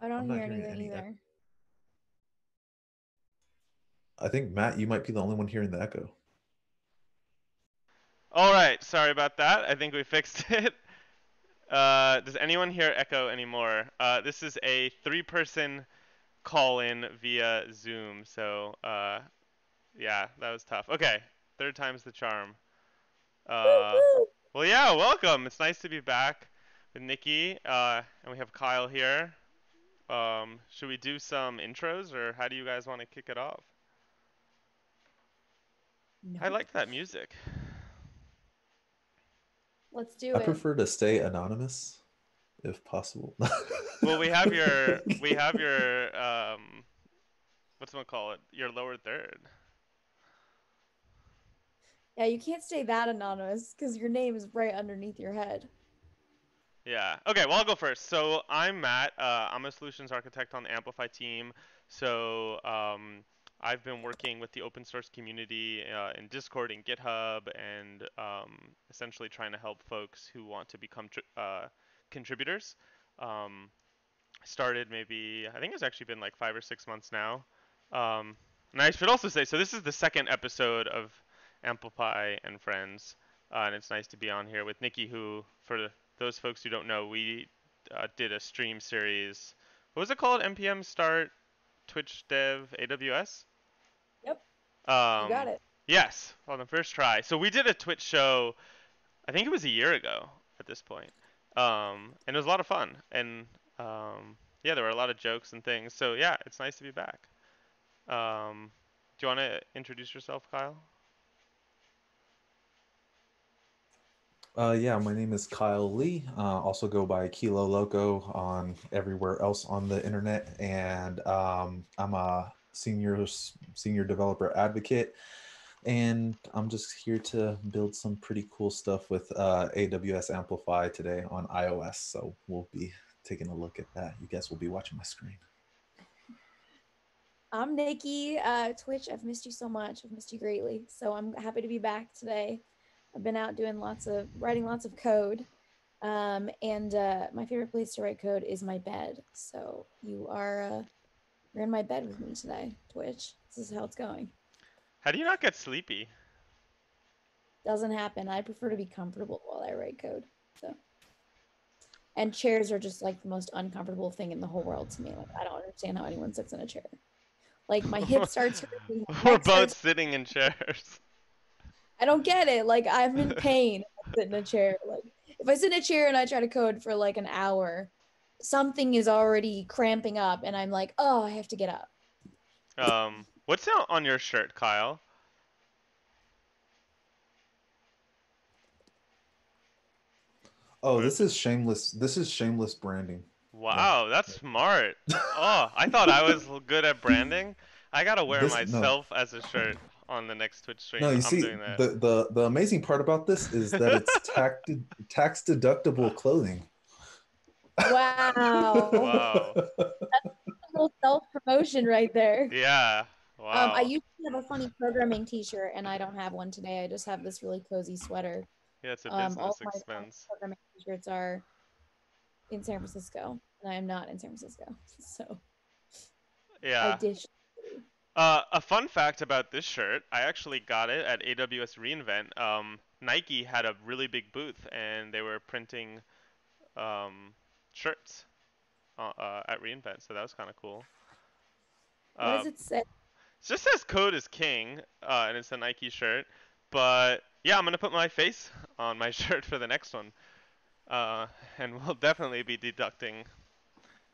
I don't I'm hear not hearing anything any echo. either. I think Matt, you might be the only one hearing the echo. All right, sorry about that. I think we fixed it. Does anyone hear echo anymore? This is a three-person call-in via Zoom, so yeah, that was tough. Okay, third time's the charm. Woo Uh, woo! well, yeah, welcome. It's nice to be back with Nicki, and we have Kyle here. Should we do some intros, or how do you guys want to kick it off? I Nope. like that music. Let's do I it. prefer to stay anonymous if possible. Well, we have your what's one call it? Your lower third. Yeah, you can't stay that anonymous because your name is right underneath your head. Yeah. Okay, well, I'll go first. So I'm Matt. I'm a solutions architect on the Amplify team. So I've been working with the open source community in Discord and GitHub, and essentially trying to help folks who want to become contributors. Um, Started maybe, I think it's actually been like 5 or 6 months now. And I should also say, so this is the second episode of Amplify and Friends, and it's nice to be on here with Nicki, who, for those folks who don't know, we did a stream series. What was it called? NPM Start Twitch Dev AWS? Yep, you got Um, it. yes, on the first try. So we did a Twitch show, I think it was a year ago at this point. And it was a lot of fun. And yeah, there were a lot of jokes and things. So yeah, it's nice to be back. Do you want to introduce yourself, Kyle? Yeah, my name is Kyle Lee. Also go by Kilo Loco on everywhere else on the internet, and I'm a senior developer advocate, and I'm just here to build some pretty cool stuff with AWS Amplify today on iOS. So we'll be taking a look at that. You guys will be watching my screen. I'm Nikki. Twitch, I've missed you so much. I've missed you greatly. So I'm happy to be back today. I've been out doing writing lots of code. And my favorite place to write code is my bed. So you're in my bed with me today, Twitch. This is how it's going. How do you not get sleepy? Doesn't happen. I prefer to be comfortable while I write code. So, and chairs are just like the most uncomfortable thing in the whole world to me. Like I don't understand how anyone sits in a chair. Like my hip starts hurting, my We're neck both starts. sitting in chairs. I don't get it. Like I'm in pain if I sit in a chair. Like if I sit in a chair and I try to code for like an hour, something is already cramping up, and I'm like, oh, I have to get up. What's on your shirt, Kyle? Oh, Or this is shameless. This is shameless branding. Yeah. wow, that's smart. Oh, I thought I was good at branding. I gotta wear This no. myself as a shirt on the next Twitch No, stream. you I'm see, doing that. the amazing part about this is that it's tax deductible clothing. Wow. Wow. A little self-promotion right there. Yeah. I Wow. used to have a funny programming t-shirt and I don't have one today. I just have this really cozy sweater. Yeah, it's a All of business my funny expense. programming t-shirts are in San Francisco, and I am not in San Francisco. So I Yeah. ditched. A fun fact about this shirt, I actually got it at AWS reInvent. Nike had a really big booth, and they were printing um, shirts at reInvent, so that was kind of cool. What does Um, it say? it just says "Code is King," and it's a Nike shirt. But yeah, I'm gonna put my face on my shirt for the next one, uh, and we'll definitely be deducting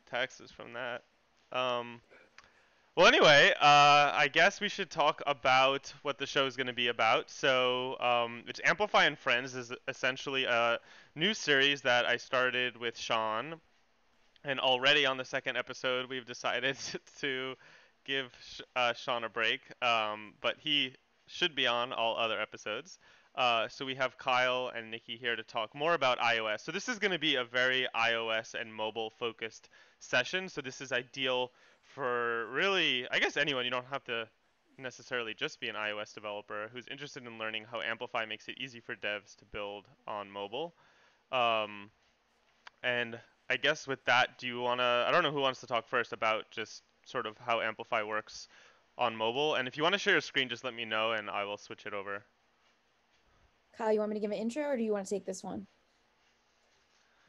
taxes from that. Um, Well, anyway, I guess we should talk about what the show is going to be about. So, it's Amplify and Friends is essentially a new series that I started with Shawn, and already on the second episode, we've decided to give Shawn a break, but he should be on all other episodes. So we have Kyle and Nicki here to talk more about iOS. So this is going to be a very iOS and mobile focused session. So this is ideal for really, I guess anyone. You don't have to necessarily just be an iOS developer who's interested in learning how Amplify makes it easy for devs to build on mobile. Um, and I guess with that, do you wanna? I don't know who wants to talk first about just sort of how Amplify works on mobile. And if you want to share your screen, just let me know and I will switch it over. Kyle, you want me to give an intro or do you want to take this one?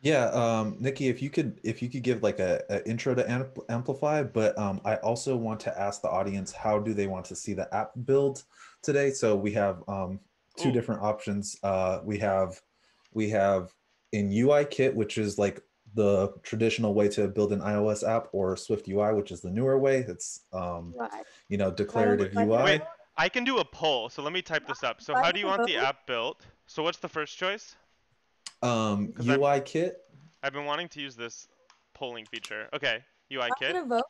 Yeah, Nikki, if you could give like a intro to Amplify, but I also want to ask the audience how do they want to see the app build today? So we have two Ooh. different options. We have in UI kit, which is like the traditional way to build an iOS app, or SwiftUI, which is the newer way. It's Right. declarative Do I get a Wait, UI. vote? I can do a poll, so let me type this up. So Do I how get do you a want the vote? app built? So what's the first choice? Because UI kit. I've been wanting to use this polling feature. Okay, UI I kit. get a vote.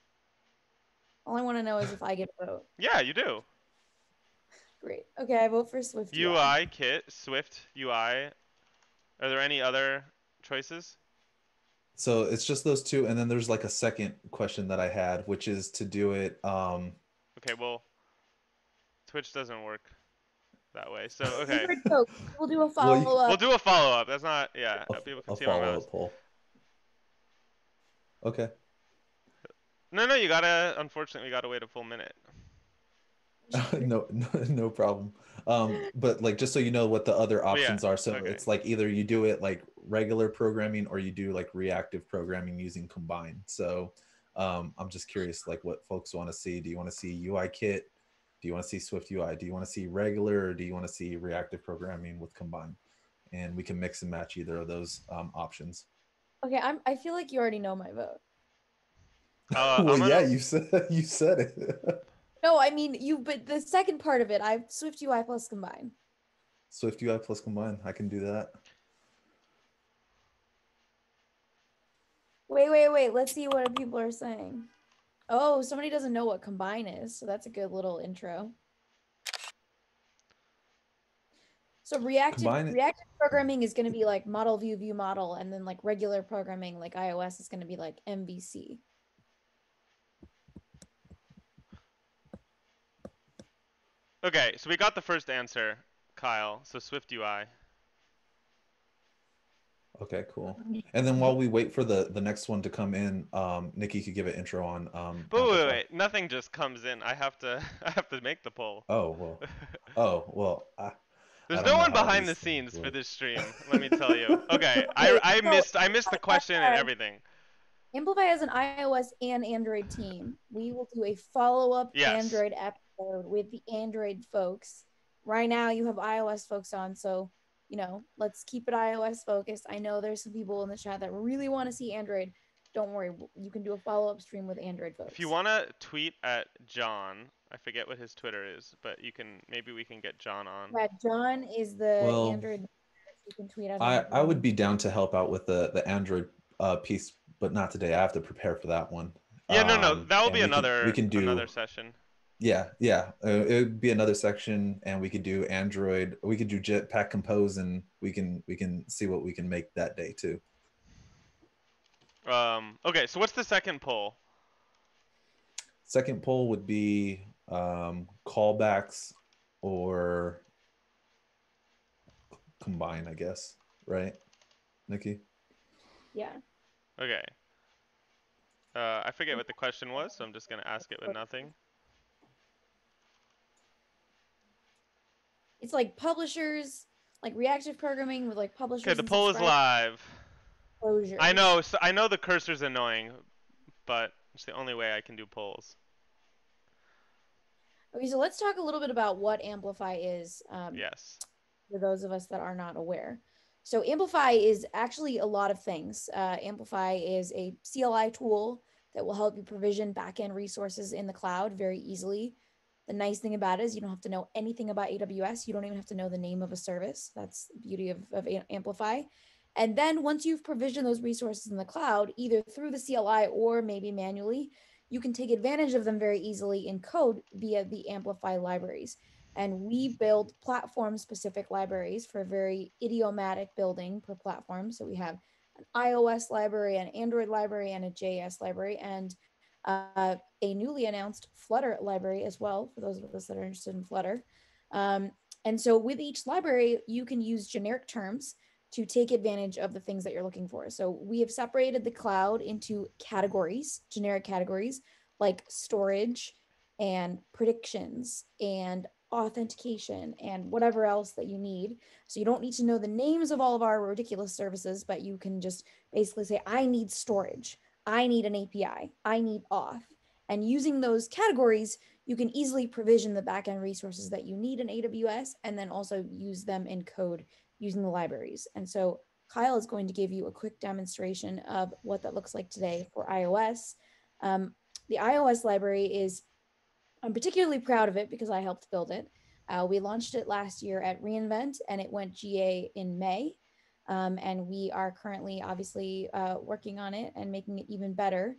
All I want to know is if I get a vote. Yeah, you do. Great. Okay, I vote for Swift UI. UI kit, Swift UI. Are there any other choices? So it's just those two, and then there's like a second question that I had, which is to do it. Okay, well, Twitch doesn't work that way. So, okay. Android folks, we'll do a Well, We'll follow-up. do a follow-up. That's not, yeah, people can a see my follow-up mouse. poll. Okay. No, you gotta, unfortunately, you gotta wait a full minute. No problem. But like just so you know what the other But yeah, options are. So okay. it's like either you do it like regular programming or you do like reactive programming using Combine. So I'm just curious like what folks want to see. Do you want to see UI kit? Do you want to see Swift UI? Do you want to see regular, or do you want to see reactive programming with Combine? And we can mix and match either of those options. Okay, I feel like you already know my vote. Well, I'm yeah, gonna, you said it. No, I mean but the second part of it, I have Swift UI plus combine. Swift UI plus Combine. I can do that. Wait. Let's see what people are saying. Oh, somebody doesn't know what combine is, so that's a good little intro. So reactive Combine. programming is going to be like model view model, and then like regular programming like iOS is going to be like MVC. okay, so we got the first answer, Kyle. So Swift UI. Okay, cool. And then while we wait for the next one to come in, Nikki could give an intro on But Amplify. wait, nothing just comes in. I have to, I have to make the poll. I There's don't no know one how behind these the things scenes for work. this stream, let me tell you. Okay, Okay, I so missed the question and everything. Amplify has an iOS and Android team. We will do a follow-up Yes. Android episode with the Android folks. Right now, you have iOS folks on, so let's keep it iOS focused. I know there's some people in the chat that really want to see Android. Don't worry, you can do a follow-up stream with Android If you folks. want to tweet at John, I forget what his Twitter is, but maybe we can get John on. Yeah, John is the Well, Android. You can tweet at him. I would be down to help out with the Android piece, but not today. I have to prepare for that one. Yeah, no, that will And be we can another do session. yeah. It would be another section, and we could do Android. We could do Jetpack Compose, and we can see what we can make that day too. Okay, so what's the second poll? Second poll would be callbacks or combine, I guess, right, Nikki? Yeah. Okay. I forget what the question was, so I'm just gonna ask it with nothing. It's like publishers, like reactive programming with like publishers Okay, the and poll is subscribers. live. Closures. I know the cursor's annoying, but it's the only way I can do polls. Okay, so let's talk a little bit about what Amplify is. Yes. For those of us that are not aware. So Amplify is actually a lot of things. Amplify is a CLI tool that will help you provision backend resources in the cloud very easily. The nice thing about it is you don't have to know anything about AWS. You don't even have to know the name of a service. That's the beauty of Amplify. And then once you've provisioned those resources in the cloud, either through the CLI or maybe manually, you can take advantage of them very easily in code via the Amplify libraries. And we build platform-specific libraries for very idiomatic building per platform. So we have an iOS library, an Android library, and a JS library, and a newly announced Flutter library as well, for those of us that are interested in Flutter. And so with each library, you can use generic terms to take advantage of the things that you're looking for. So we have separated the cloud into categories, generic categories like storage and predictions and authentication and whatever else that you need. So you don't need to know the names of all of our ridiculous services, but you can just basically say, I need storage, I need an API, I need auth. And using those categories, you can easily provision the backend resources that you need in AWS and then also use them in code using the libraries. And so Kyle is going to give you a quick demonstration of what that looks like today for iOS. The iOS library is, I'm particularly proud of it because I helped build it. We launched it last year at reInvent and it went GA in May. And we are currently obviously working on it and making it even better.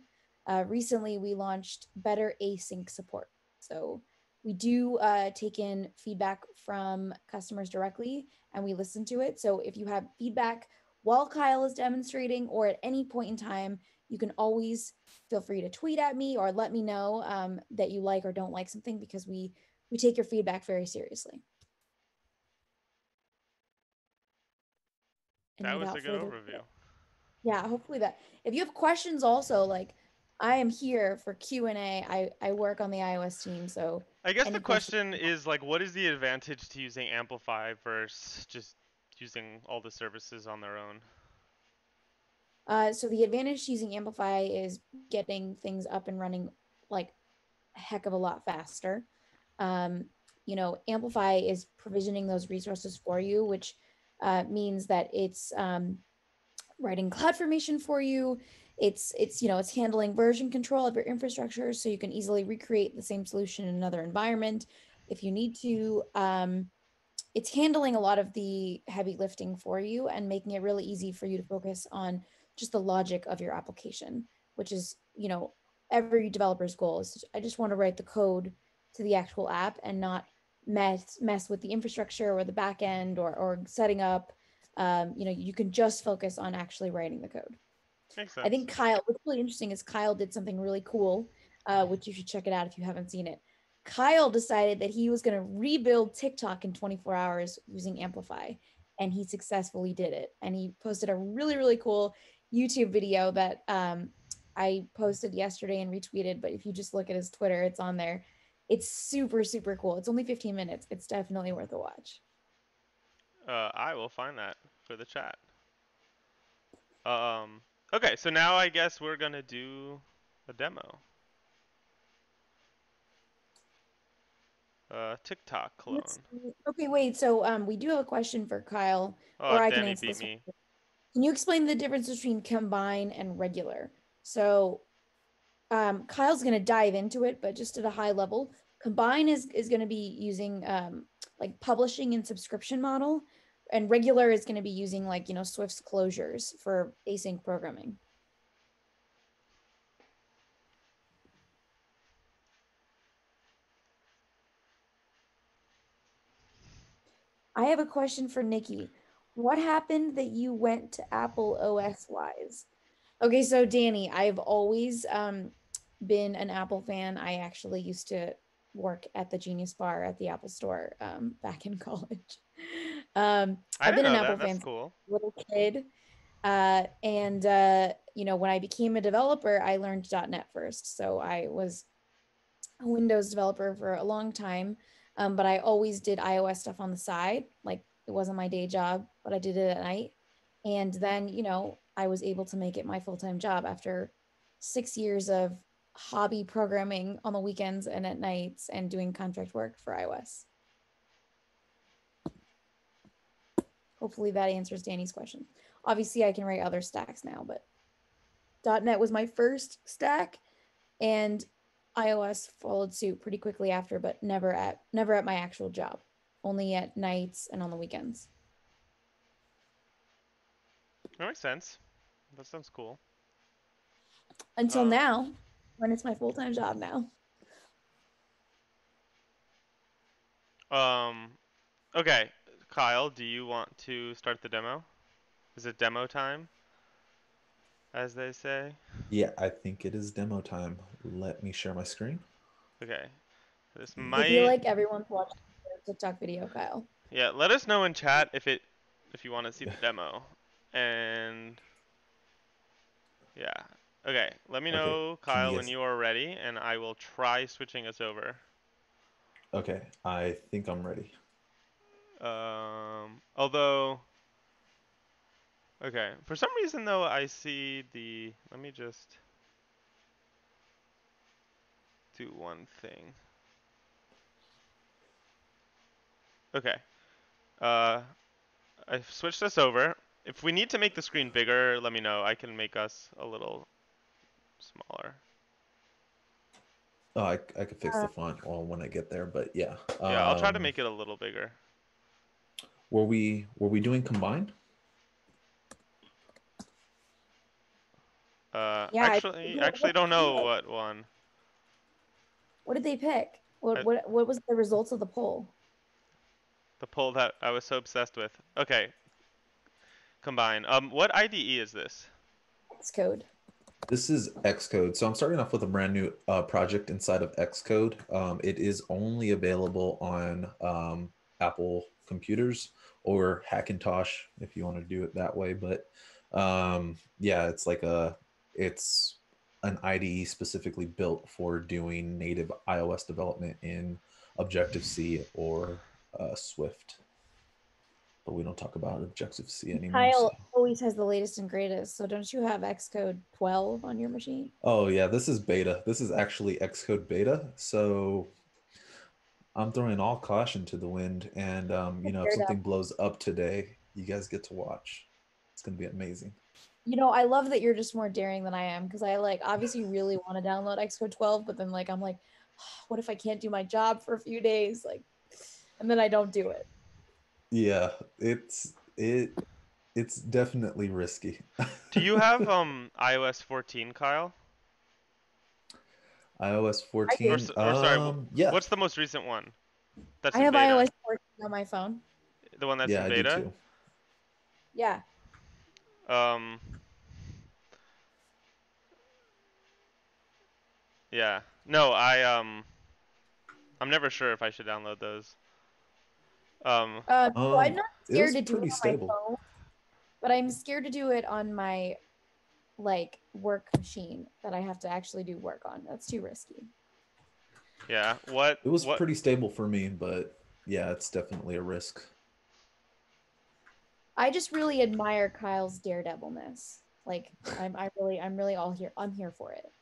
Recently, we launched better async support. So we do take in feedback from customers directly and we listen to it. So if you have feedback while Kyle is demonstrating or at any point in time, you can always feel free to tweet at me or let me know that you like or don't like something because we take your feedback very seriously. And That was a good overview. Yeah, hopefully that. If you have questions also, like I am here for Q&A. I work on the iOS team, so I guess the question is like, what is the advantage to using Amplify versus just using all the services on their own? So the advantage to using Amplify is getting things up and running like a heck of a lot faster. You know, Amplify is provisioning those resources for you, which means that it's writing CloudFormation for you. It's you know, it's handling version control of your infrastructure, so you can easily recreate the same solution in another environment if you need to. It's handling a lot of the heavy lifting for you and making it really easy for you to focus on just the logic of your application, which is, you know, every developer's goal is I just want to write the code to the actual app and not mess with the infrastructure or the back end or setting up. You know, you can just focus on actually writing the code. Makes sense. I think Kyle, what's really interesting is Kyle did something really cool, which you should check it out if you haven't seen it. Kyle decided that he was going to rebuild TikTok in 24 hours using Amplify, and he successfully did it. And he posted a really, really cool YouTube video that I posted yesterday and retweeted. But if you just look at his Twitter, it's on there. It's super, super cool. It's only 15 minutes. It's definitely worth a watch. I will find that for the chat. Okay, so now I guess we're gonna do a demo. TikTok clone. Okay, wait. So we do have a question for Kyle, Oh, or I can Danny answer beat this one. me. Can you explain the difference between combine and regular? So Kyle's going to dive into it, but just at a high level, combine is going to be using like publishing and subscription model, and regular is going to be using like, you know, Swift's closures for async programming. I have a question for Nicki. What happened that you went to Apple OS wise? Okay, so Danny, I've always been an Apple fan. I actually used to work at the Genius Bar at the Apple Store back in college. I I've didn't been an know Apple that. fan That's since cool. a little kid. You know, when I became a developer, I learned .NET first. So I was a Windows developer for a long time, but I always did iOS stuff on the side. Like it wasn't my day job, but I did it at night. And then, you know, I was able to make it my full-time job after 6 years of hobby programming on the weekends and at nights and doing contract work for iOS. Hopefully that answers Danny's question. Obviously, I can write other stacks now, but .NET was my first stack, and iOS followed suit pretty quickly after, but never at my actual job, only at nights and on the weekends. That makes sense. That sounds cool. Until now, when it's my full-time job now. Okay, Kyle, do you want to start the demo? Is it demo time, as they say? Yeah, I think it is demo time. Let me share my screen. Okay. This I feel might. like everyone's watching the TikTok video, Kyle. Yeah, let us know in chat if it if you want to see the demo. And yeah. Okay, let me Okay, know, can Kyle, you when guys? you are ready, and I will try switching us over. Okay, I think I'm ready. Although, okay, for some reason though, I see the, let me just do one thing. Okay, uh, I've switched us over. If we need to make the screen bigger, let me know. I can make us a little smaller. Oh, I could fix Uh, the font well when I get there, but yeah. Yeah, I'll try to make it a little bigger. Were we doing combined? yeah, Actually don't know what one. what did they pick? Uh, What was the results of the poll? The poll that I was so obsessed with. Okay, combine. What IDE is this? Xcode. This is Xcode. So I'm starting off with a brand new project inside of Xcode. It is only available on Apple computers or Hackintosh if you want to do it that way. But yeah, it's an IDE specifically built for doing native iOS development in Objective-C or Swift. But we don't talk about Objective-C anymore. So. Kyle always has the latest and greatest. So don't you have Xcode 12 on your machine? Oh yeah, this is beta. This is actually Xcode Beta. So I'm throwing all caution to the wind, and if something blows up today, you guys get to watch. It's gonna be amazing. I love that you're just more daring than I am because I obviously really want to download Xcode 12, but then I'm like, what if I can't do my job for a few days? And then I don't do it. Yeah, it's definitely risky. Do you have iOS 14, Kyle? iOS I do. 14. Or sorry, Yeah, what's the most recent one that's I in have beta? iOS 14 on my phone. The one that's yeah, in I do beta? too. Yeah. Um, yeah. No, I'm never sure if I should download those. Um, So I'm not It scared was to do it pretty on my stable. phone, but I'm scared to do it on my work machine that I have to actually do work on. That's too risky. yeah. What It was what pretty stable for me, but yeah, it's definitely a risk. I just really admire Kyle's daredevilness. I'm really all here. I'm here for it.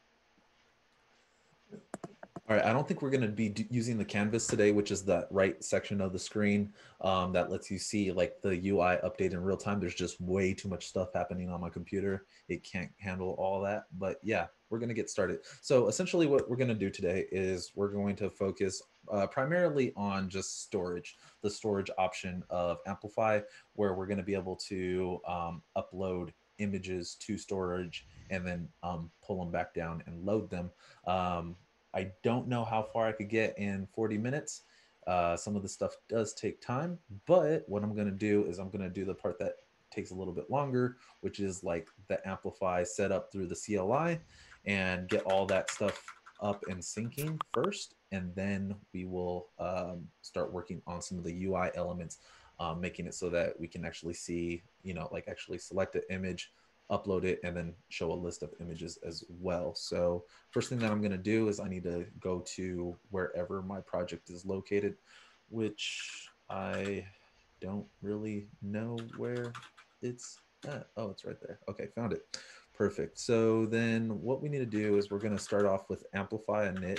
All right, I don't think we're going to be using the canvas today, which is that right section of the screen that lets you see like the UI update in real time. There's just way too much stuff happening on my computer. It can't handle all that. But yeah, we're going to get started. So essentially what we're going to do today is we're going to focus primarily on just storage, the storage option of Amplify, where we're going to be able to upload images to storage and then pull them back down and load them. I don't know how far I could get in 40 minutes. Some of the stuff does take time, but what I'm going to do is I'm going to do the part that takes a little bit longer, which is like the Amplify setup through the CLI and get all that stuff up and syncing first. And then we will start working on some of the UI elements, making it so that we can actually see, like actually select an image, upload it, and then show a list of images as well. So first thing that I'm going to do is I need to go to wherever my project is located, which I don't really know where it's at. Oh, it's right there. Okay, found it. Perfect. So then what we need to do is we're going to start off with amplify init,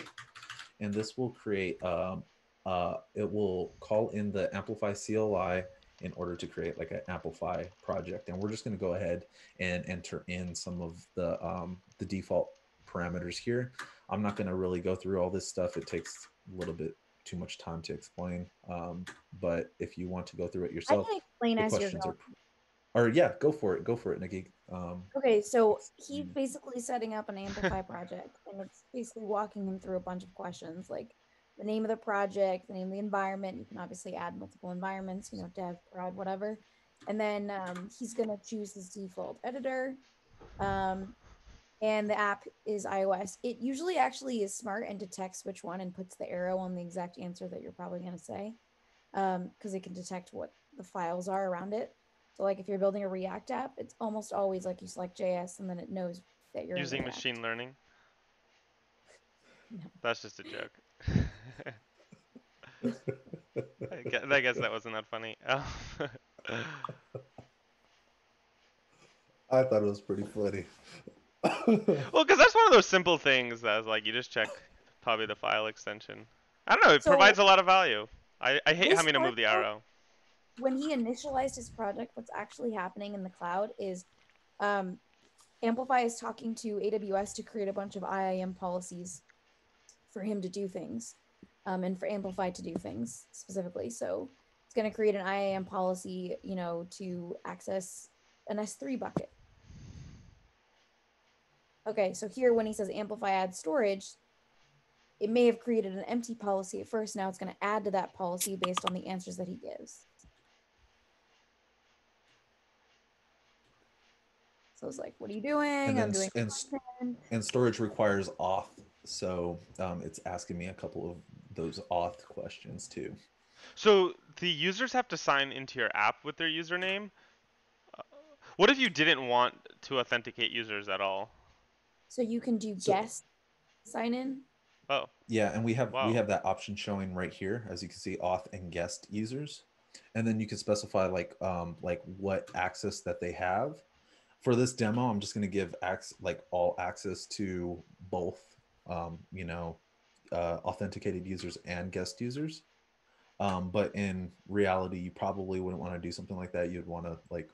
and this will create, it will call in the Amplify CLI in order to create like an Amplify project. And we're just going to go ahead and enter in some of the default parameters here. I'm not going to really go through all this stuff. It takes a little bit too much time to explain. But if you want to go through it I yourself, can explain the as you're questions going. are, or yeah, go for it. Go for it, Nikki. Okay, so he's basically setting up an Amplify project, and it's basically walking him through a bunch of questions like the name of the project, the name of the environment. You can obviously add multiple environments, dev, prod, whatever. And then he's going to choose his default editor. And the app is iOS. It usually actually is smart and detects which one and puts the arrow on the exact answer that you're probably going to say because it can detect what the files are around it. So like if you're building a React app, it's almost always like you select JS and then it knows that you're in Using React. machine learning. No. That's just a joke. I guess that wasn't that funny. I thought it was pretty funny. Well, because that's one of those simple things that's like you just check probably the file extension. I don't know. It So provides a lot of value. I hate this having to move the project, arrow. when he initialized his project, what's actually happening in the cloud is um, Amplify is talking to AWS to create a bunch of IAM policies for him to do things, and for Amplify to do things specifically. So it's going to create an IAM policy, you know, to access an S3 bucket. Okay, so here when he says Amplify add storage, it may have created an empty policy at first. Now it's going to add to that policy based on the answers that he gives. So it's like, what are you doing? I'm doing and storage requires auth, so it's asking me a couple of those auth questions too. So the users have to sign into your app with their username. What if you didn't want to authenticate users at all? So you can do guest sign in. Oh. Yeah, and we have Wow. that option showing right here, as you can see, auth and guest users, and then you can specify like what access that they have. For this demo, I'm just going to give all access to both, you know, authenticated users and guest users. But in reality, you probably wouldn't want to do something like that. You'd want to like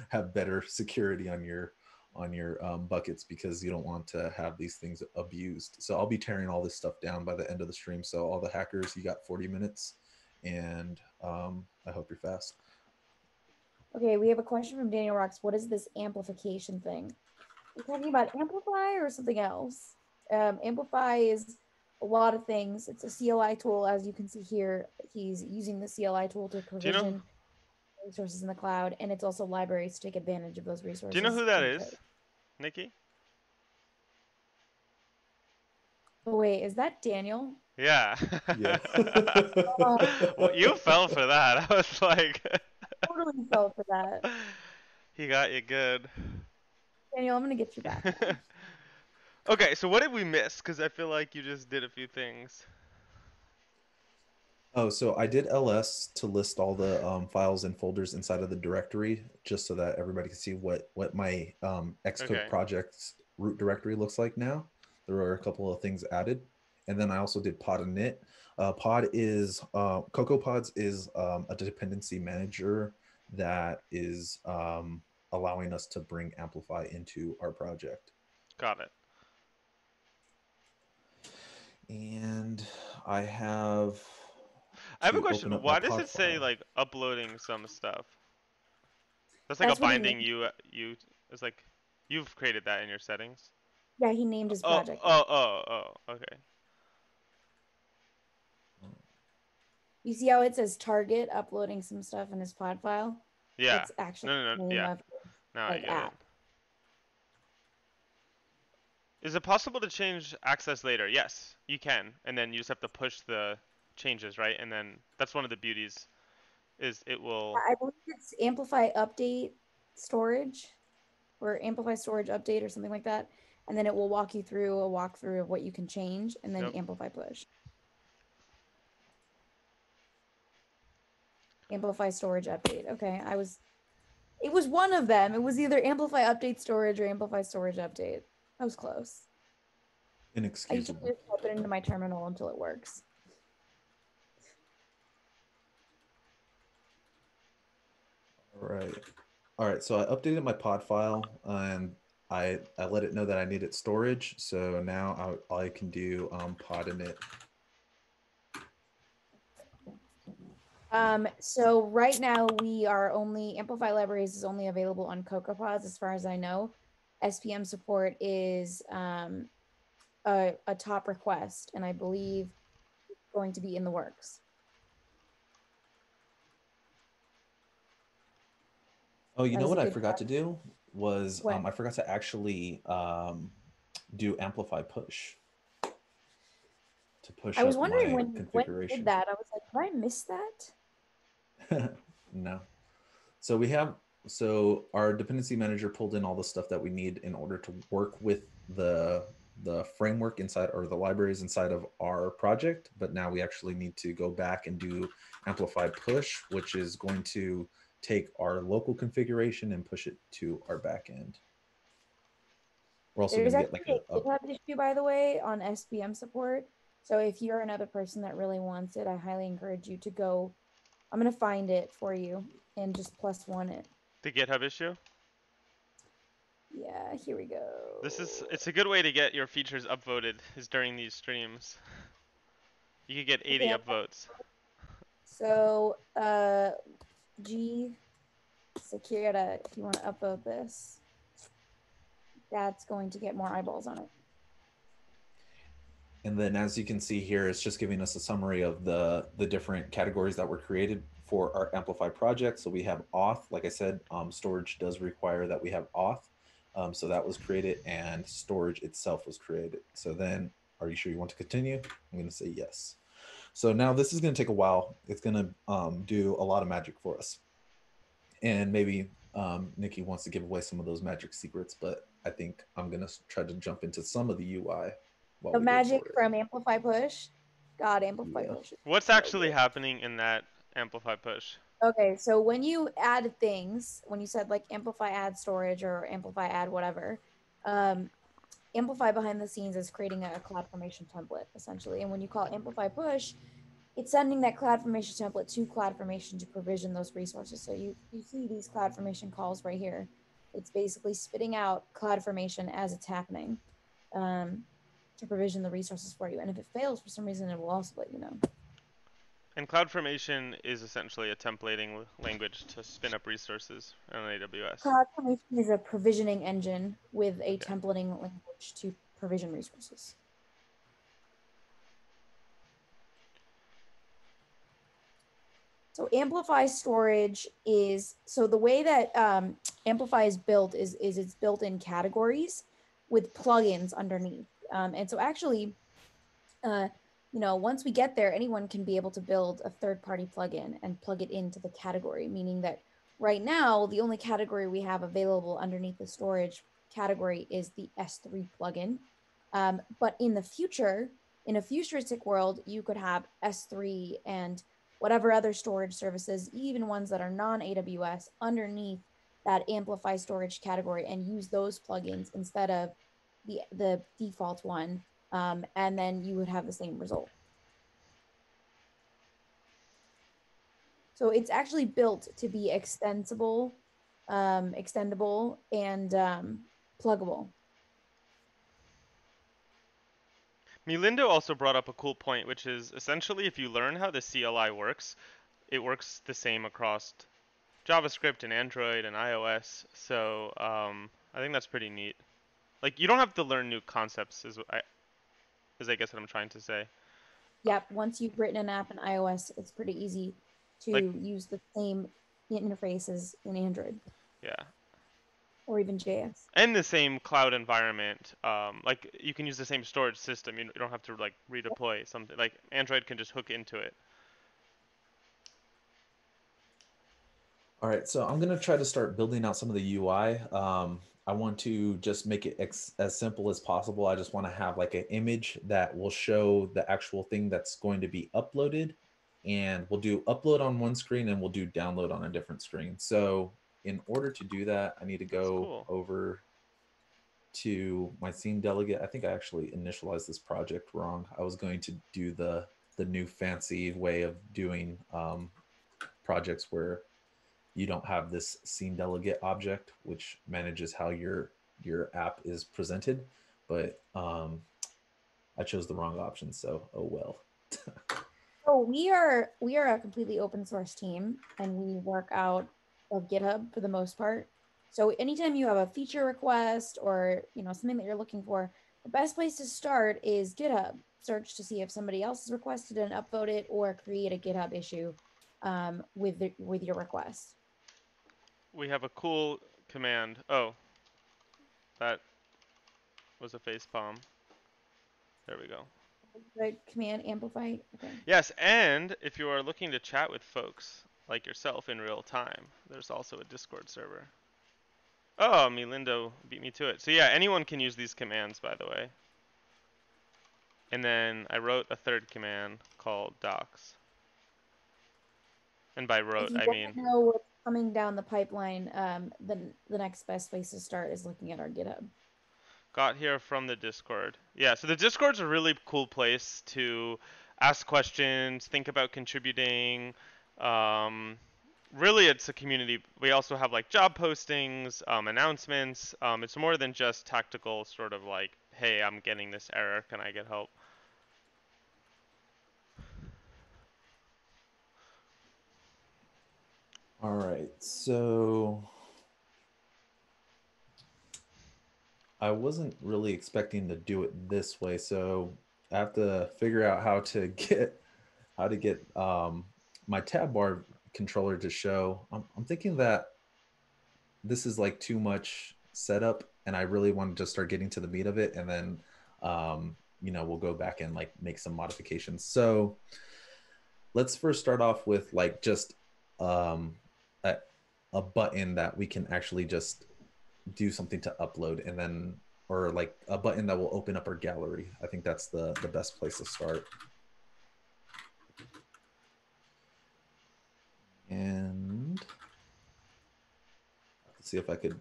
have better security on your buckets, because you don't want to have these things abused. So I'll be tearing all this stuff down by the end of the stream. So all the hackers, you got 40 minutes, and I hope you're fast. Okay, we have a question from Daniel Rocks. What is this amplification thing? We're talking about Amplify or something else? Amplify is a lot of things. It's a CLI tool, as you can see here. He's using the CLI tool to provision resources in the cloud, and it's also libraries to take advantage of those resources. Do you know who that is, Nikki? Oh wait, is that Daniel? Yeah. Yeah. Well, you fell for that. I was like. Totally fell for that. He got you good. Daniel, I'm gonna get you back. Okay, so what did we miss? Because I feel like you just did a few things. Oh, so I did ls to list all the files and folders inside of the directory, just so that everybody can see what my Xcode project's root directory looks like now. There are a couple of things added. And then I also did pod init. Pod is CocoaPods is a dependency manager that is allowing us to bring Amplify into our project. Got it. And I have a question. Why does it say like uploading some stuff? That's like a binding it's like you've created that in your settings. Yeah, he named his project. Okay. You see how it says target uploading some stuff in his pod file? Yeah. It's actually No. Yeah. Now I get app. it. Is it possible to change access later? Yes, you can. And then you just have to push the changes, right? And then that's one of the beauties is it will... I believe it's Amplify update storage, or Amplify storage update or something like that. And then it will walk you through a walkthrough of what you can change, and then Amplify push. Amplify storage update. Okay, it was one of them. It was either Amplify update storage or Amplify storage update. I was close. Inexcusable. I just type it into my terminal until it works. All right. So I updated my pod file, and I let it know that I needed storage. So now I can do pod init. So right now we are Amplify libraries is only available on CocoaPods, as far as I know. SPM support is a top request, and I believe it's going to be in the works. Oh, you know what I forgot to do was I forgot to actually do Amplify Push to push. I was wondering when you did that. I was like, did I miss that? No. So we have So our dependency manager pulled in all the stuff that we need in order to work with the framework inside, or the libraries inside of our project. But now we actually need to go back and do Amplify Push, which is going to take our local configuration and push it to our backend. We're also going There's to get like actually a GitHub issue, by the way, on SBM support. So if you're another person that really wants it, I highly encourage you to go. I'm going to find it for you and just +1 it. The GitHub issue. Yeah, here we go. It's a good way to get your features upvoted is during these streams. You could get 80 Okay, upvotes. so G Security, if you want to upvote this, that's going to get more eyeballs on it. And then as you can see here, it's just giving us a summary of the different categories that were created for our Amplify project. So we have Auth. Like I said, storage does require that we have Auth. So that was created, and storage itself was created. So then, are you sure you want to continue? I'm going to say yes. So now this is going to take a while. It's going to do a lot of magic for us. And maybe Nicki wants to give away some of those magic secrets, but I think I'm going to try to jump into some of the UI. The magic from Amplify Push. God, Amplify Push. What's actually happening in that Amplify Push? Okay, so when you add things, when you said like Amplify add storage or Amplify add whatever, Amplify behind the scenes is creating a CloudFormation template essentially. And when you call Amplify Push, it's sending that CloudFormation template to CloudFormation to provision those resources. So you see these CloudFormation calls right here. It's basically spitting out CloudFormation as it's happening to provision the resources for you. And if it fails for some reason, it will also let you know. And CloudFormation is essentially a templating language to spin up resources on AWS. CloudFormation is a provisioning engine with a templating language to provision resources. So Amplify storage is, so the way that Amplify is built is it's built in categories with plugins underneath. And so actually, once we get there, anyone can be able to build a third-party plugin and plug it into the category, meaning that right now, the only category we have available underneath the storage category is the S3 plugin. But in the future, in a futuristic world, you could have S3 and whatever other storage services, even ones that are non-AWS, underneath that Amplify storage category, and use those plugins instead of the default one. And then you would have the same result. So it's actually built to be extensible, extendable, and pluggable. Milindo also brought up a cool point, which is essentially if you learn how the CLI works, it works the same across JavaScript and Android and iOS. So I think that's pretty neat. Like you don't have to learn new concepts, is I guess what I'm trying to say. Yep. Once you've written an app in iOS, it's pretty easy to use the same interfaces in Android. Yeah. Or even JS. And the same cloud environment. Like you can use the same storage system. You don't have to like redeploy something. Like Android can just hook into it. All right, so I'm gonna try to start building out some of the UI. I want to just make it as simple as possible. I just want to have like an image that will show the actual thing that's going to be uploaded, and we'll do upload on one screen and we'll do download on a different screen. So in order to do that, I need to go over to my scene delegate. I think I actually initialized this project wrong. I was going to do the new fancy way of doing projects where you don't have this scene delegate object, which manages how your app is presented. But I chose the wrong option, so oh well. So we are a completely open source team, and we work out of GitHub for the most part. So anytime you have a feature request or something that you're looking for, the best place to start is GitHub. Search to see if somebody else has requested and upvote it, or create a GitHub issue with your request. We have a cool command. Oh, that was a facepalm. There we go. The command amplify. Okay. Yes, and if you are looking to chat with folks, like yourself in real time. There's also a Discord server. Oh, Milindo beat me to it. So yeah, anyone can use these commands, by the way. And then I wrote a third command called docs. And by If wrote, you I don't mean know what's coming down the pipeline, then the next best place to start is looking at our GitHub. got here from the Discord. Yeah, so the Discord's a really cool place to ask questions, think about contributing. Really, it's a community. We also have like job postings, announcements. It's more than just tactical, sort of like, hey, I'm getting this error. Can I get help? All right, so I wasn't really expecting to do it this way, so I have to figure out how to get my tab bar controller to show. I'm thinking that this is like too much setup, and I really want to just start getting to the meat of it, and then we'll go back and like make some modifications. So let's first start off with like just um, a, a button that we can actually just do something to upload, and then or like a button that will open up our gallery. I think that's the best place to start. And let's see if I could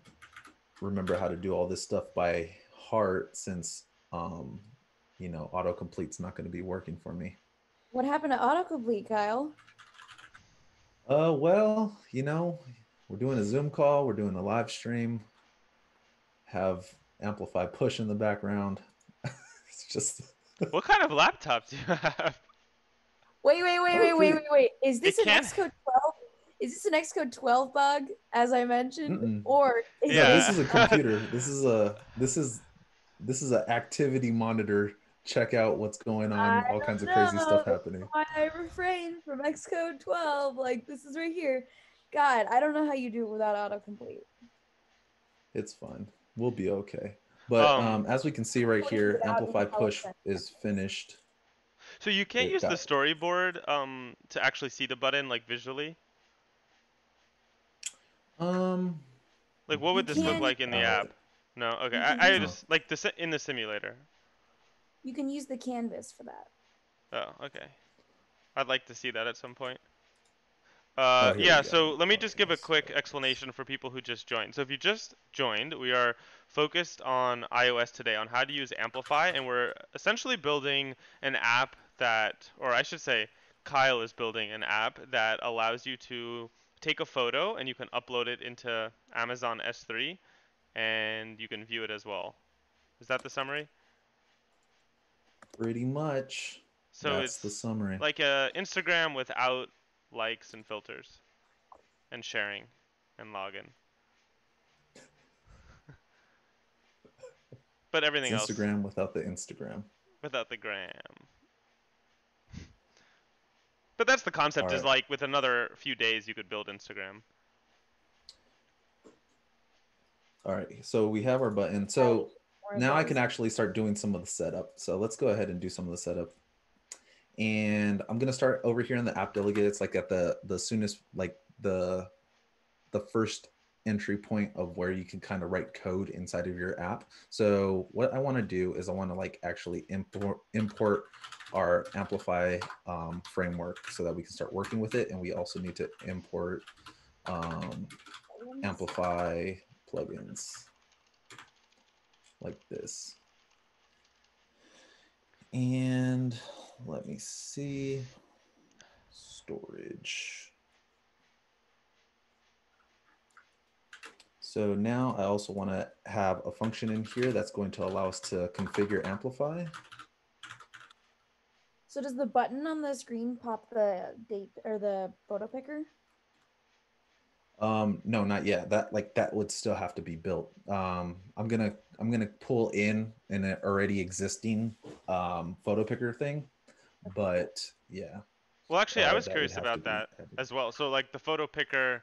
remember how to do all this stuff by heart, since autocomplete's not going to be working for me. What happened to autocomplete, Kyle? Well, we're doing a Zoom call, we're doing a live stream, have Amplify Push in the background. It's just What kind of laptop do you have? Wait. Is this It an can. Xcode 12? Is this an Xcode 12 bug, as I mentioned? Mm-mm. Or is No, this Yeah. is a computer. This is an activity monitor. Check out what's going on, I all kinds of don't crazy know stuff happening. why I refrain from Xcode 12. Like, this is right here. God, I don't know how you do it without autocomplete. It's fine. We'll be okay. But um, as we can see right here, Without Amplify IntelliSense. Push is finished. so you can't It use the got storyboard to actually see the button like visually. um Like, what You would this look can think like in the about app? it. No. Okay. you can I use Oh, just like in the simulator. you can use the canvas for that. Oh, okay. I'd like to see that at some point. oh, here we Yeah, go. so let me just Okay, give a quick so explanation for people who just joined. So if you just joined, we are focused on iOS today, on how to use Amplify, and we're essentially building an app that, or I should say, Kyle is building an app that allows you to take a photo and you can upload it into Amazon S3 and you can view it as well. Is that the summary? pretty much So that's the it's summary. like a Instagram without likes and filters and sharing and login. But It's everything else Instagram without the Instagram. without the gram. But that's the All concept, is right. like with another few days you could build Instagram. All right. So we have our button. Right. So More of now I can those. actually start doing some of the setup. So let's go ahead and do some of the setup. And I'm gonna start over here in the app delegate. It's like at the soonest, like the first entry point of where you can kind of write code inside of your app. So what I want to do is I want to like actually import our Amplify framework so that we can start working with it. And we also need to import Amplify plugins like this. And let me see, storage. So now I also want to have a function in here that's going to allow us to configure Amplify. So does the button on the screen pop the date or the photo picker? No, not yet. That would still have to be built. I'm gonna pull in an already existing photo picker thing, but yeah, Well, actually, I was that would curious have to about be that added. as well. So like the photo picker,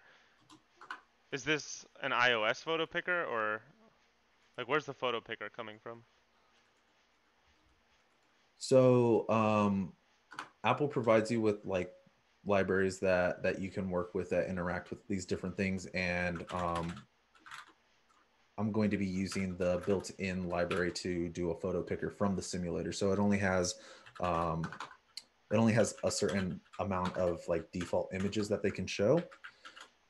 is this an iOS photo picker, or like where's the photo picker coming from? So Apple provides you with libraries that you can work with that interact with these different things, and I'm going to be using the built-in library to do a photo picker from the simulator. So it only has a certain amount of like default images that they can show.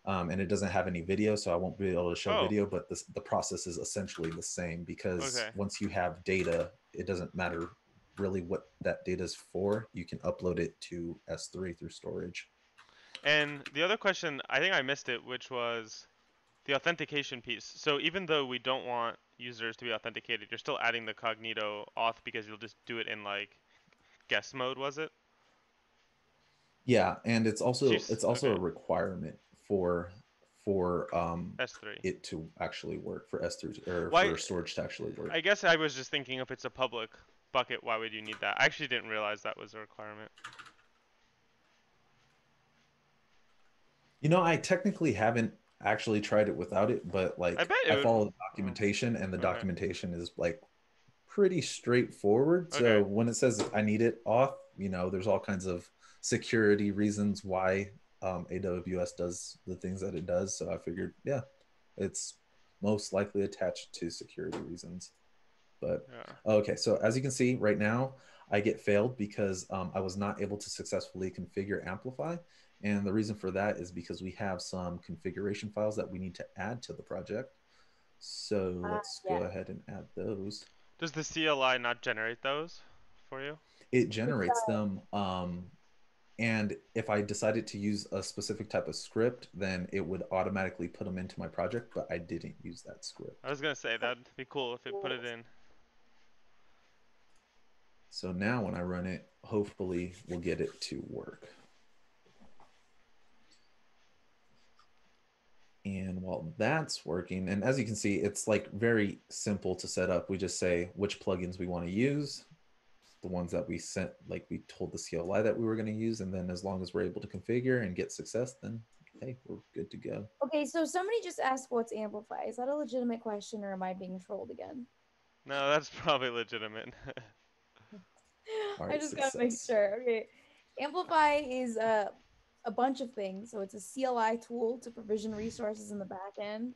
And it doesn't have any video, so I won't be able to show video, but the process is essentially the same, because once you have data, it doesn't matter really what that data is for. You can upload it to S3 through storage. And the other question, I think I missed it, which was the authentication piece. So even though we don't want users to be authenticated, you're still adding the cognito auth because you'll just do it in like guest mode, was it? Yeah, and it's also a requirement for S3 it to actually work, for S3 or for storage to actually work. I guess I was just thinking if it's a public bucket, why would you need that? I actually didn't realize that was a requirement. You know, I technically haven't actually tried it without it, but like I follow the documentation, and the documentation is like pretty straightforward. So when it says I need it auth, you know, there's all kinds of security reasons why AWS does the things that it does. So I figured, yeah, it's most likely attached to security reasons. But okay, so as you can see right now, I get failed because I was not able to successfully configure Amplify. And the reason for that is because we have some configuration files that we need to add to the project. So let's go ahead and add those. Does the CLI not generate those for you? It generates them. And if I decided to use a specific type of script, then it would automatically put them into my project, but I didn't use that script. I was going to say, that'd be cool if it put it in. So now when I run it, hopefully we'll get it to work. And while that's working, and as you can see, it's like very simple to set up. We just say which plugins we want to use, the ones that we sent, like we told the CLI that we were going to use. And then as long as we're able to configure and get success, then hey, we're good to go. Okay, so somebody just asked what's Amplify. Is that a legitimate question, or am I being trolled again? No, that's probably legitimate. Right, I just gotta make sure. Okay, Amplify is a bunch of things. So it's a CLI tool to provision resources in the back end,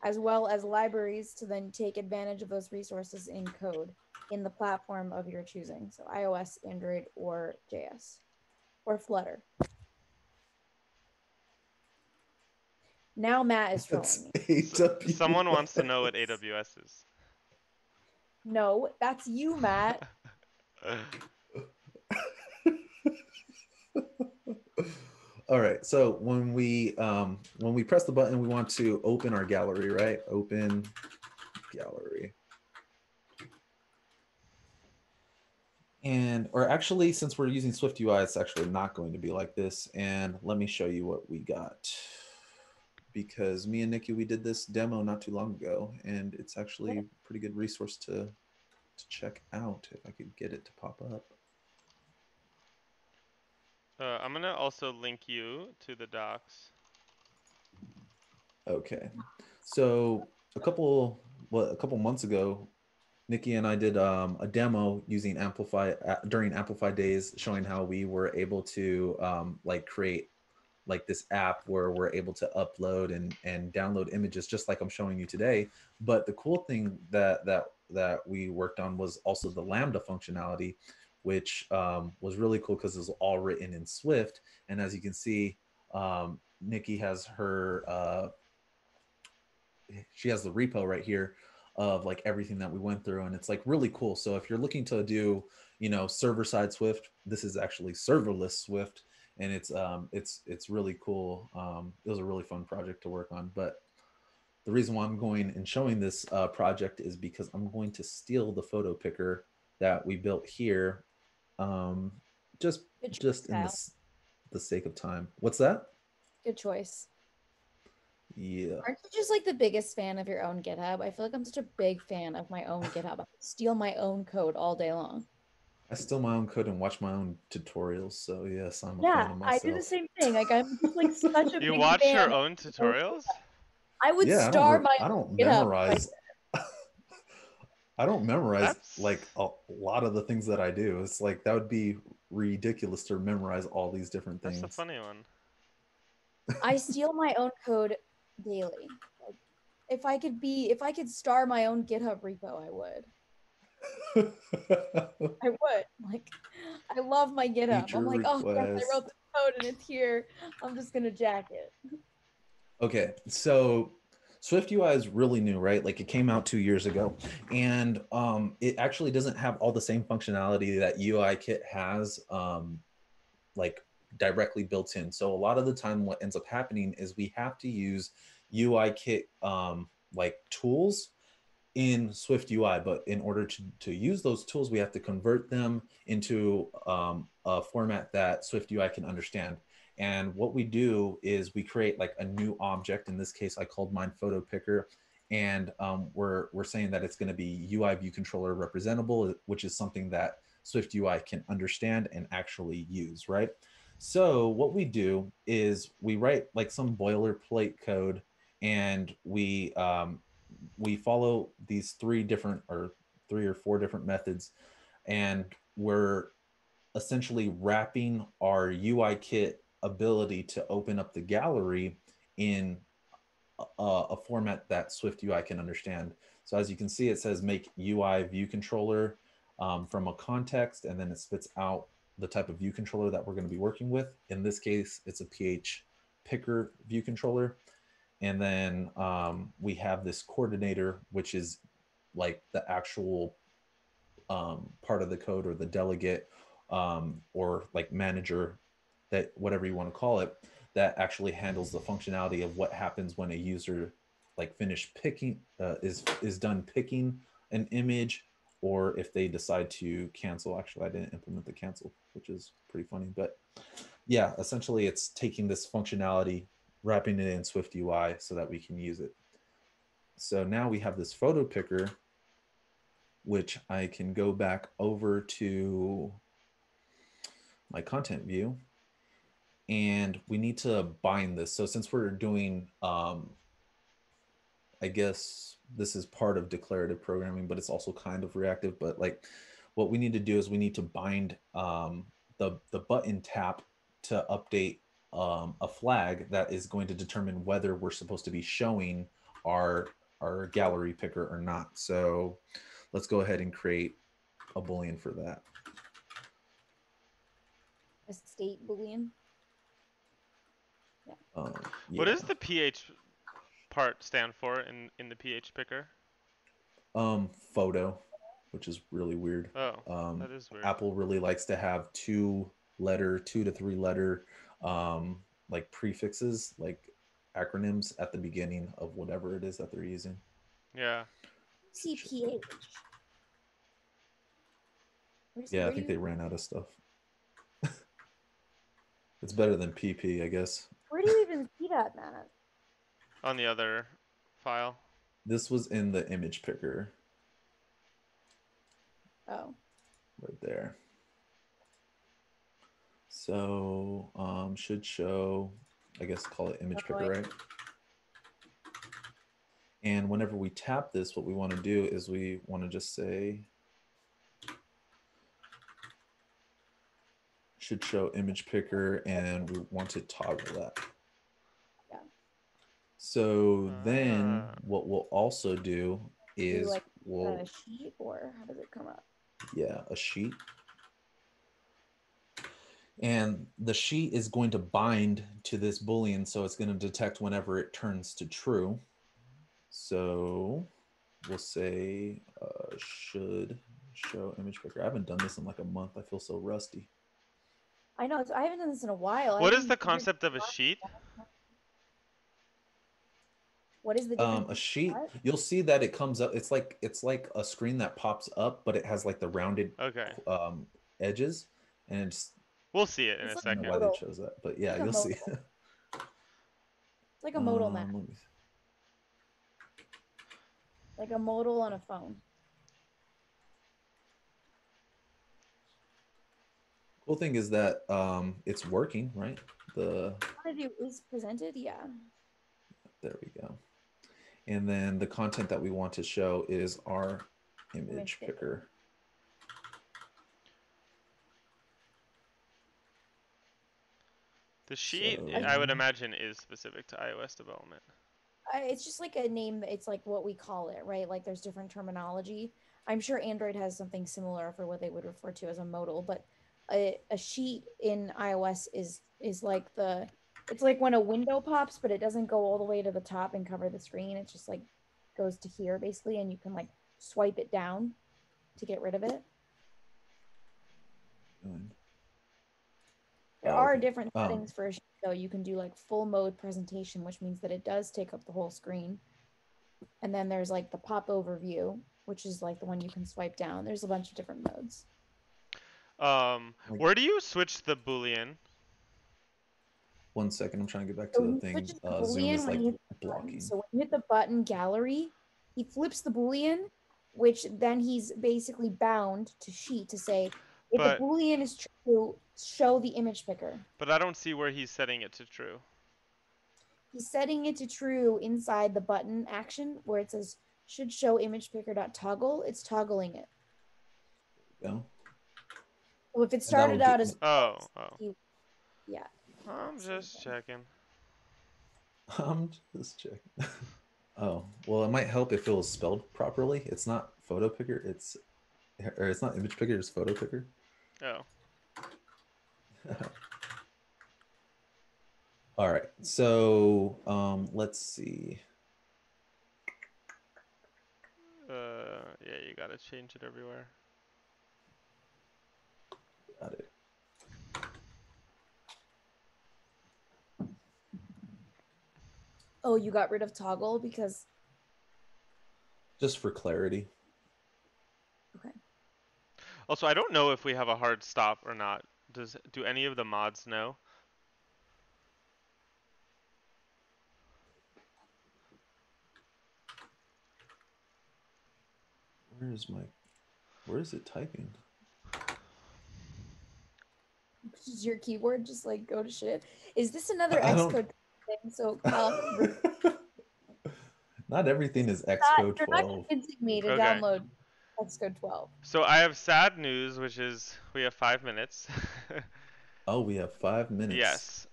as well as libraries to then take advantage of those resources in code in the platform of your choosing. So iOS, Android, or JS, or Flutter. Now Matt is trolling me. Someone wants to know what AWS is. No, that's you, Matt. All right, so when we press the button, we want to open our gallery, right? Open gallery. And, or actually, since we're using SwiftUI, it's actually not going to be like this. And let me show you what we got. Because me and Nikki, we did this demo not too long ago, and it's actually a pretty good resource to check out if I could get it to pop up. I'm going to also link you to the docs. Okay. So a couple months ago, Nikki and I did a demo using Amplify during Amplify days, showing how we were able to like create like this app where we're able to upload and download images, just like I'm showing you today. But the cool thing that we worked on was also the Lambda functionality, which was really cool because it was all written in Swift. And as you can see, Nikki has her she has the repo right here of like everything that we went through, and it's like really cool. So if you're looking to do, you know, server-side Swift, this is actually serverless Swift, and it's really cool. It was a really fun project to work on. But the reason why I'm going and showing this project is because I'm going to steal the photo picker that we built here, just in the sake of time. What's that? Good choice. Yeah. Aren't you just like the biggest fan of your own GitHub? I feel like I'm such a big fan of my own GitHub. I steal my own code all day long. I steal my own code and watch my own tutorials. So yes, I'm a fan of myself. I do the same thing. Like I'm just like such a big fan. You watch your own tutorials? I would star my I don't GitHub memorize. I don't memorize like a lot of the things that I do. It's like that would be ridiculous to memorize all these different things. That's the funny one. I steal my own code daily. Like, if I could star my own GitHub repo, I would. I would. Like, I love my GitHub. Feature I'm like, oh yes, I request. wrote the code and it's here. I'm just gonna jack it. Okay, so SwiftUI is really new, right? Like it came out 2 years ago, and it actually doesn't have all the same functionality that UIKit has, like directly built in. So a lot of the time, what ends up happening is we have to use UIKit like tools in SwiftUI, but in order to use those tools, we have to convert them into a format that SwiftUI can understand. And what we do is we create like a new object. In this case, I called mine photo picker. And we're saying that it's going to be UI view controller representable, which is something that SwiftUI can understand and actually use, right? So what we do is we write like some boilerplate code, and we follow these three or four different methods, and we're essentially wrapping our UI kit ability to open up the gallery in a format that SwiftUI can understand. So as you can see, it says make UI view controller from a context, and then it spits out the type of view controller that we're going to be working with. In this case, it's a PH picker view controller. And then we have this coordinator, which is like the actual part of the code, or the delegate, or like manager, that whatever you want to call it, that actually handles the functionality of what happens when a user like is done picking an image, or if they decide to cancel. Actually, I didn't implement the cancel, which is pretty funny. But yeah, essentially it's taking this functionality, wrapping it in SwiftUI so that we can use it. So now we have this photo picker, which I can go back over to my content view, and we need to bind this. So since we're doing, I guess this is part of declarative programming, but it's also kind of reactive. But like what we need to do is we need to bind the button tap to update a flag that is going to determine whether we're supposed to be showing our gallery picker or not. So let's go ahead and create a Boolean for that. A state Boolean. Yeah. What does the PH part stand for in the PH picker? Photo, which is really weird. Oh, that is weird. Apple really likes to have 2 to 3 letter like prefixes, like acronyms at the beginning of whatever it is that they're using. Yeah. CPH. Yeah, I think they ran out of stuff. It's better than PP, I guess. Where do you even see that, Matt? On the other file. This was in the image picker. Oh. Right there. So should show, I guess call it image picker, right? And whenever we tap this, what we want to do is we want to just say should show image picker, and we want to toggle that. Yeah. So then what we'll also do is like we'll a sheet, or how does it come up? Yeah, a sheet. And the sheet is going to bind to this Boolean, so it's going to detect whenever it turns to true. So we'll say should show image picker. I haven't done this in like a month. I feel so rusty. I know. I haven't done this in a while. What is the concept of a sheet? What is the difference? A sheet, you'll see that it comes up. It's like a screen that pops up, but it has like the rounded edges, and it's. We'll see it in a second. I don't know why they chose that, but yeah, you'll see. It's like a modal map. Like a modal on a phone. Cool thing is that it's working, right? The It is presented, yeah. There we go. And then the content that we want to show is our image picker. The sheet, So I would imagine, is specific to iOS development. It's just like a name that it's like what we call it, right? Like there's different terminology. I'm sure Android has something similar for what they would refer to as a modal, but a sheet in iOS is like it's like when a window pops, but it doesn't go all the way to the top and cover the screen. It just like goes to here basically, and you can like swipe it down to get rid of it. There are okay. different settings for a sheet, though. You can do like full mode presentation, which means that it does take up the whole screen. And then there's like the pop overview, which is like the one you can swipe down. There's a bunch of different modes. Where do you switch the Boolean? 1 second, I'm trying to get back So to the he thing. switches the Zoom Boolean is when like you hit the button. blocking. So when you hit the button gallery, he flips the Boolean, which then he's basically bound to sheet to say, if the Boolean is true, show the image picker. But I don't see where he's setting it to true. He's setting it to true inside the button action where it says should show image picker.toggle. It's toggling it. Yeah. So if it started out as yeah. I'm just checking. I'm just checking. Oh, well, it might help if it was spelled properly. It's not photo picker. It's not image picker. It's photo picker. Oh. All right. So let's see. Yeah, you gotta change it everywhere. Got it. Oh, you got rid of toggle because? Just for clarity. Okay. Also, I don't know if we have a hard stop or not. Do any of the mods know? Where is it typing? Does your keyboard just like go to shit? Is this another Xcode thing? So Kyle, not everything is Xcode 12. You're not convincing me to download Xcode 12. So I have sad news, which is we have 5 minutes. Oh, we have 5 minutes. Yes.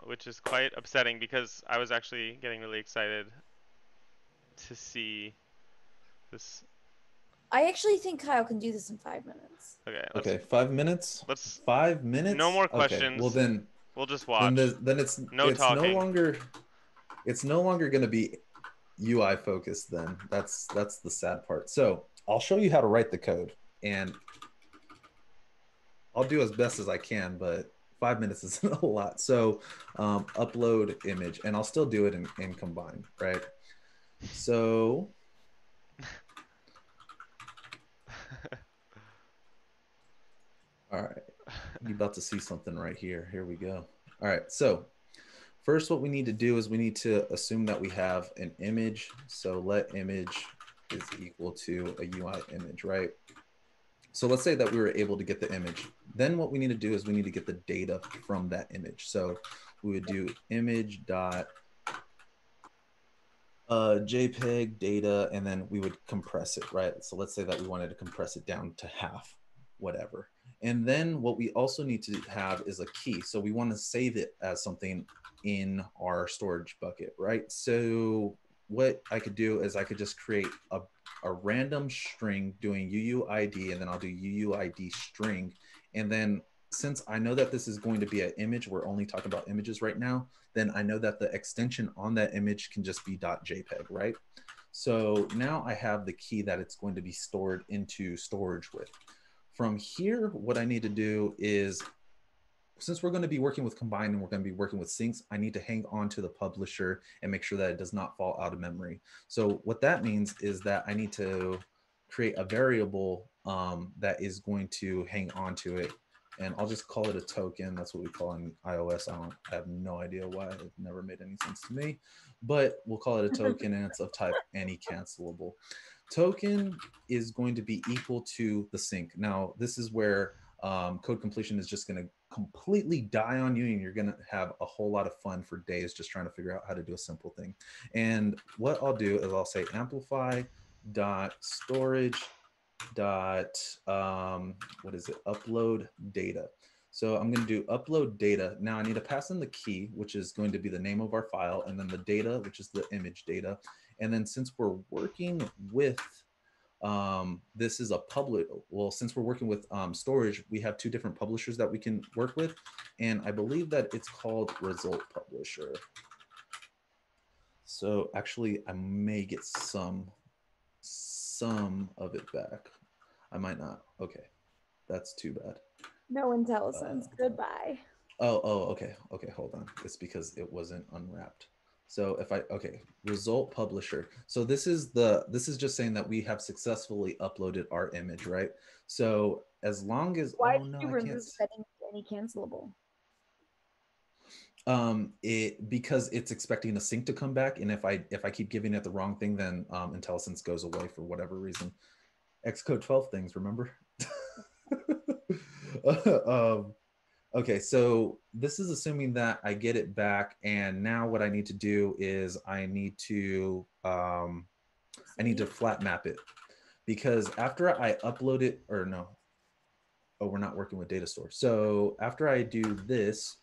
Which is quite upsetting because I was actually getting really excited to see this. I actually think Kyle can do this in 5 minutes. Okay, 5 minutes. 5 minutes. No more questions. Okay, well then we'll just watch. Then it's no longer going to be UI focused. Then that's the sad part. So I'll show you how to write the code, and I'll do as best as I can, but 5 minutes isn't a lot. So upload image, and I'll still do it in combine, right? So all right, you're about to see something right here. Here we go. All right, so first what we need to do is we need to assume that we have an image. So let image is equal to a UI image, right? So let's say that we were able to get the image. Then what we need to do is we need to get the data from that image. So we would do image dot jpeg data, and then we would compress it, right? So let's say that we wanted to compress it down to half, whatever. And then what we also need to have is a key. So we want to save it as something in our storage bucket, right? So what I could do is I could just create a random string doing UUID, and then I'll do UUID string. And then since I know that this is going to be an image, we're only talking about images right now, then I know that the extension on that image can just be .jpeg, right? So now I have the key that it's going to be stored into storage with. From here, what I need to do is, since we're going to be working with combine and we're going to be working with syncs, I need to hang on to the publisher and make sure that it does not fall out of memory. So what that means is that I need to create a variable that is going to hang on to it. And I'll just call it a token. That's what we call in iOS. I have no idea why. It never made any sense to me, but we'll call it a token, and it's of type any cancelable. Token is going to be equal to the sync. Now, this is where code completion is just going to completely die on you, and you're going to have a whole lot of fun for days just trying to figure out how to do a simple thing. And what I'll do is I'll say amplify dot storage dot what is it, upload data. So I'm going to do upload data. Now I need to pass in the key, which is going to be the name of our file, and then the data, which is the image data. And then since we're working with, this is a public, well, since we're working with storage, we have two different publishers that we can work with. And I believe that it's called result publisher. So actually I may get some of it back. I might not. Okay. That's too bad. No IntelliSense. Goodbye. Oh, okay. Okay, hold on. It's because it wasn't unwrapped. So if okay, result publisher. So this is just saying that we have successfully uploaded our image, right? So as long as, Why oh did no, you I remove can't. setting any cancelable? Because it's expecting a sync to come back, and if I keep giving it the wrong thing, then IntelliSense goes away for whatever reason. Xcode 12 things, remember? Okay, so this is assuming that I get it back, and now what I need to do is I need to flat map it, because after I upload it, or no, oh, we're not working with data store. So after I do this,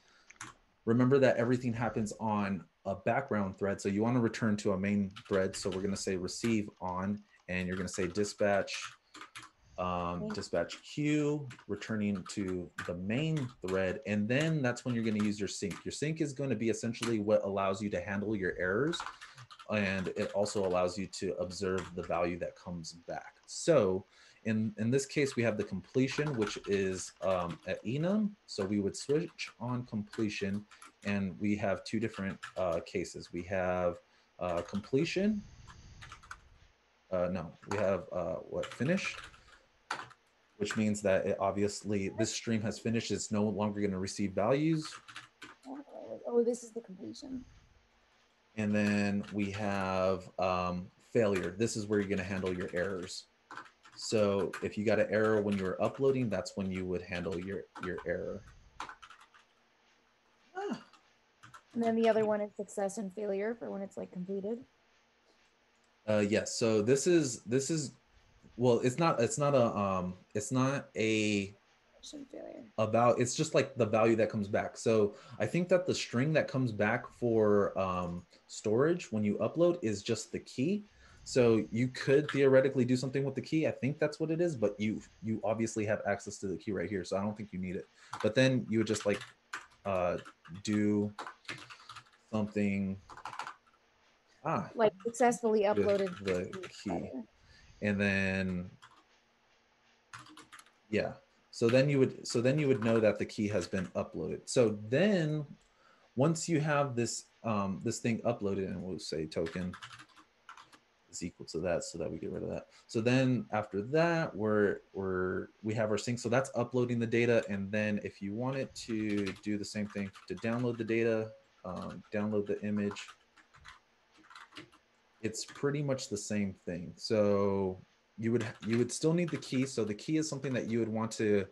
remember that everything happens on a background thread. So you want to return to a main thread. So we're going to say receive on, and you're going to say dispatch dispatch queue, returning to the main thread. And then that's when you're going to use your sync. Your sync is going to be essentially what allows you to handle your errors. And it also allows you to observe the value that comes back. So in this case, we have the completion, which is at enum. So we would switch on completion, and we have two different cases. We have completion. No, we have finish, which means that it obviously this stream has finished. It's no longer going to receive values. Oh, this is the completion. And then we have failure. This is where you're going to handle your errors. So if you got an error when you were uploading, that's when you would handle your error. And then the other one is success and failure for when it's like completed. Yes. So this is well, it's not a failure. About, it's just like the value that comes back. So I think that the string that comes back for storage when you upload is just the key. So you could theoretically do something with the key. I think that's what it is, but you obviously have access to the key right here, so I don't think you need it. But then you would just like do something like successfully uploaded the key, and then yeah. So then you would know that the key has been uploaded. So then once you have this this thing uploaded, and we'll say token is equal to that, so that we get rid of that. So then after that, we have our sync. So that's uploading the data. And then if you wanted to do the same thing to download the data, download the image, it's pretty much the same thing. So you would still need the key. So the key is something that you would want to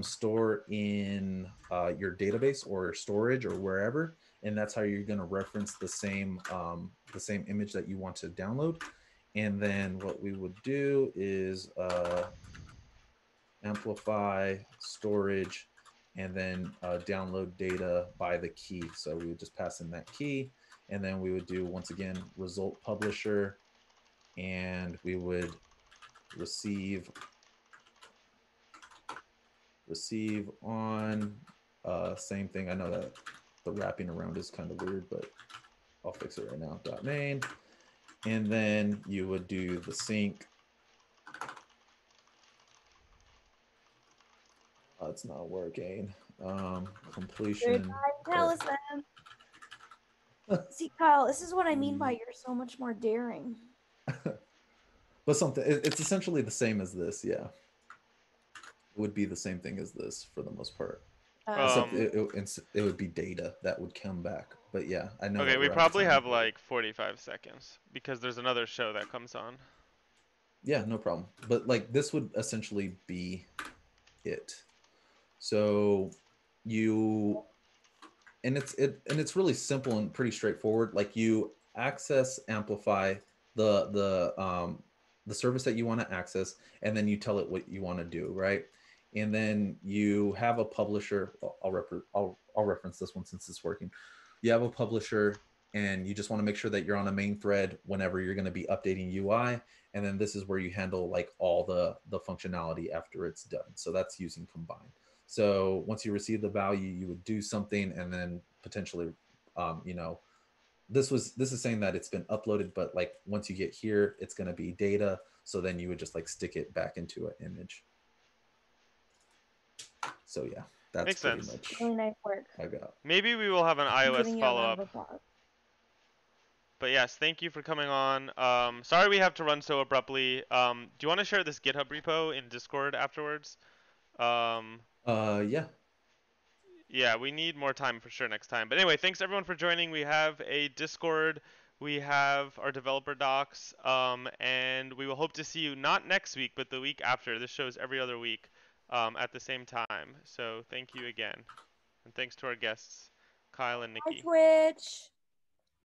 store in your database or storage or wherever, and that's how you're going to reference the same image that you want to download. And then what we would do is amplify storage, and then download data by the key. So we would just pass in that key, and then we would do, once again, result publisher, and we would receive on, same thing. I know that the wrapping around is kind of weird, but I'll fix it right now. .main, and then you would do the sync. It's not working. Completion. See, Kyle, this is what I mean by you're so much more daring. But something, it's essentially the same as this, yeah. It would be the same thing as this for the most part. Except it would be data that would come back. But yeah, I know. Okay, we probably have like 45 seconds because there's another show that comes on. Yeah, no problem. But like this would essentially be it. So you, and it's really simple and pretty straightforward. Like you access Amplify, the service that you want to access, and then you tell it what you want to do, right? and then you have a publisher. I'll reference this one since it's working. You have a publisher, and you just want to make sure that you're on a main thread whenever you're going to be updating UI. And then this is where you handle like all the functionality after it's done. So that's using combine. So once you receive the value, you would do something, and then potentially, you know, this is saying that it's been uploaded, but like once you get here, it's going to be data. So then you would just like stick it back into an image. So yeah, that's Makes pretty sense. much Really nice work. I got. Maybe we will have an I'm iOS giving you a follow round up. of applause. But yes, thank you for coming on. Sorry we have to run so abruptly. Do you want to share this GitHub repo in Discord afterwards? Yeah. Yeah, we need more time for sure next time. But anyway, thanks everyone for joining. We have a Discord, we have our developer docs, and we will hope to see you not next week, but the week after. This shows every other week at the same time. So thank you again. And thanks to our guests, Kyle and Hi, Nicki. Twitch.